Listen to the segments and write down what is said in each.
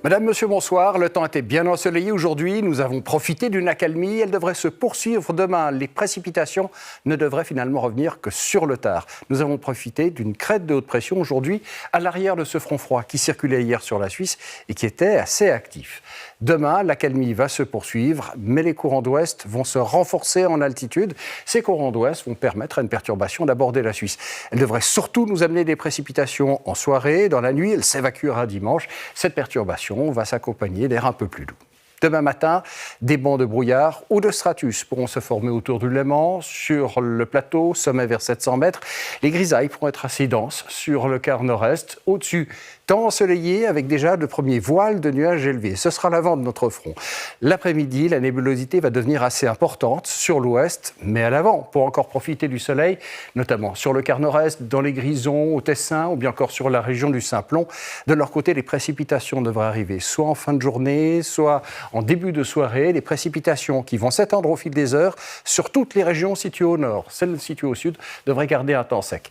Madame, monsieur, bonsoir. Le temps était bien ensoleillé aujourd'hui. Nous avons profité d'une accalmie. Elle devrait se poursuivre demain. Les précipitations ne devraient finalement revenir que sur le tard. Nous avons profité d'une crête de haute pression aujourd'hui à l'arrière de ce front froid qui circulait hier sur la Suisse et qui était assez actif. Demain, l'accalmie va se poursuivre, mais les courants d'ouest vont se renforcer en altitude. Ces courants d'ouest vont permettre à une perturbation d'aborder la Suisse. Elle devrait surtout nous amener des précipitations en soirée. Dans la nuit, elle s'évacuera dimanche. Cette perturbation va s'accompagner d'air un peu plus doux. Demain matin, des bancs de brouillard ou de stratus pourront se former autour du Léman, sur le plateau, sommet vers 700 mètres. Les grisailles pourront être assez denses sur le quart nord-est. Au-dessus, temps ensoleillé avec déjà de premiers voiles de nuages élevés. Ce sera l'avant de notre front. L'après-midi, la nébulosité va devenir assez importante sur l'ouest, mais à l'avant, pour encore profiter du soleil, notamment sur le quart nord-est, dans les Grisons, au Tessin, ou bien encore sur la région du Simplon. De leur côté, les précipitations devraient arriver soit en fin de journée, soit en début de soirée. Les précipitations qui vont s'étendre au fil des heures sur toutes les régions situées au nord. Celles situées au sud devraient garder un temps sec.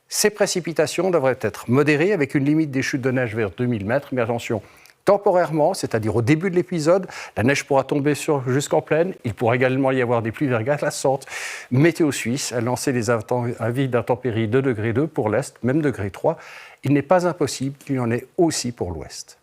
Ces précipitations devraient être modérées avec une limite des chutes de neige vers 2000 mètres. Mais attention, temporairement, c'est-à-dire au début de l'épisode, la neige pourra tomber jusqu'en plaine. Il pourra également y avoir des pluies verglaçantes. Météo Suisse a lancé des avis d'intempéries de degré 2 pour l'Est, même degré 3. Il n'est pas impossible qu'il y en ait aussi pour l'Ouest.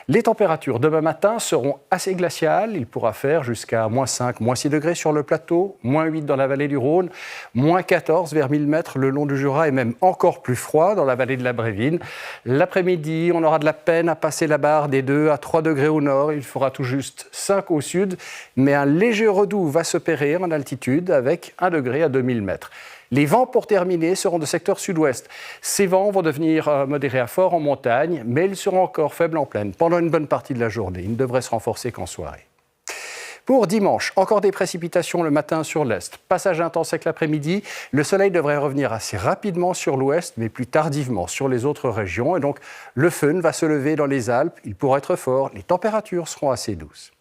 Les températures demain matin seront assez glaciales. Il pourra faire jusqu'à -5, -6 degrés sur le plateau, -8 dans la vallée du Rhône, -14 vers 1000 mètres le long du Jura et même encore plus froid dans la vallée de la Brévine. L'après-midi, on aura de la peine à passer la barre des 2 à 3 degrés au nord. Il fera tout juste 5 au sud, mais un léger redout va s'opérer en altitude avec 1 degré à 2000 mètres. Les vents, pour terminer, seront de secteur sud-ouest. Ces vents vont devenir modérés à forts en montagne, mais ils seront encore faibles en plaine pendant une bonne partie de la journée. Ils ne devraient se renforcer qu'en soirée. Pour dimanche, encore des précipitations le matin sur l'est. Passage intense sec l'après-midi. Le soleil devrait revenir assez rapidement sur l'ouest, mais plus tardivement sur les autres régions. Et donc, le fön va se lever dans les Alpes. Il pourra être fort. Les températures seront assez douces.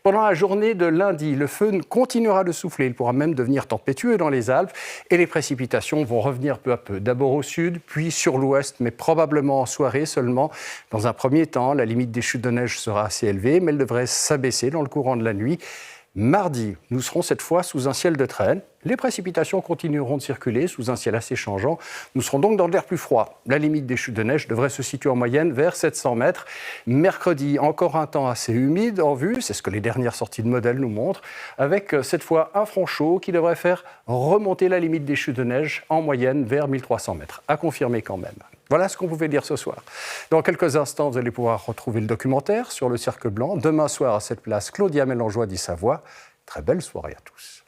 Pendant la journée de lundi, le fön continuera de souffler. Il pourra même devenir tempétueux dans les Alpes et les précipitations vont revenir peu à peu. D'abord au sud, puis sur l'ouest, mais probablement en soirée seulement. Dans un premier temps, la limite des chutes de neige sera assez élevée, mais elle devrait s'abaisser dans le courant de la nuit. Mardi, nous serons cette fois sous un ciel de traîne. Les précipitations continueront de circuler sous un ciel assez changeant. Nous serons donc dans de l'air plus froid. La limite des chutes de neige devrait se situer en moyenne vers 700 mètres. Mercredi, encore un temps assez humide en vue. C'est ce que les dernières sorties de modèles nous montrent. Avec cette fois un front chaud qui devrait faire remonter la limite des chutes de neige en moyenne vers 1300 mètres. À confirmer quand même. Voilà ce qu'on pouvait dire ce soir. Dans quelques instants, vous allez pouvoir retrouver le documentaire sur le Cercle Blanc. Demain soir, à cette place, Claudia Mélangeois dit sa voix. Très belle soirée à tous.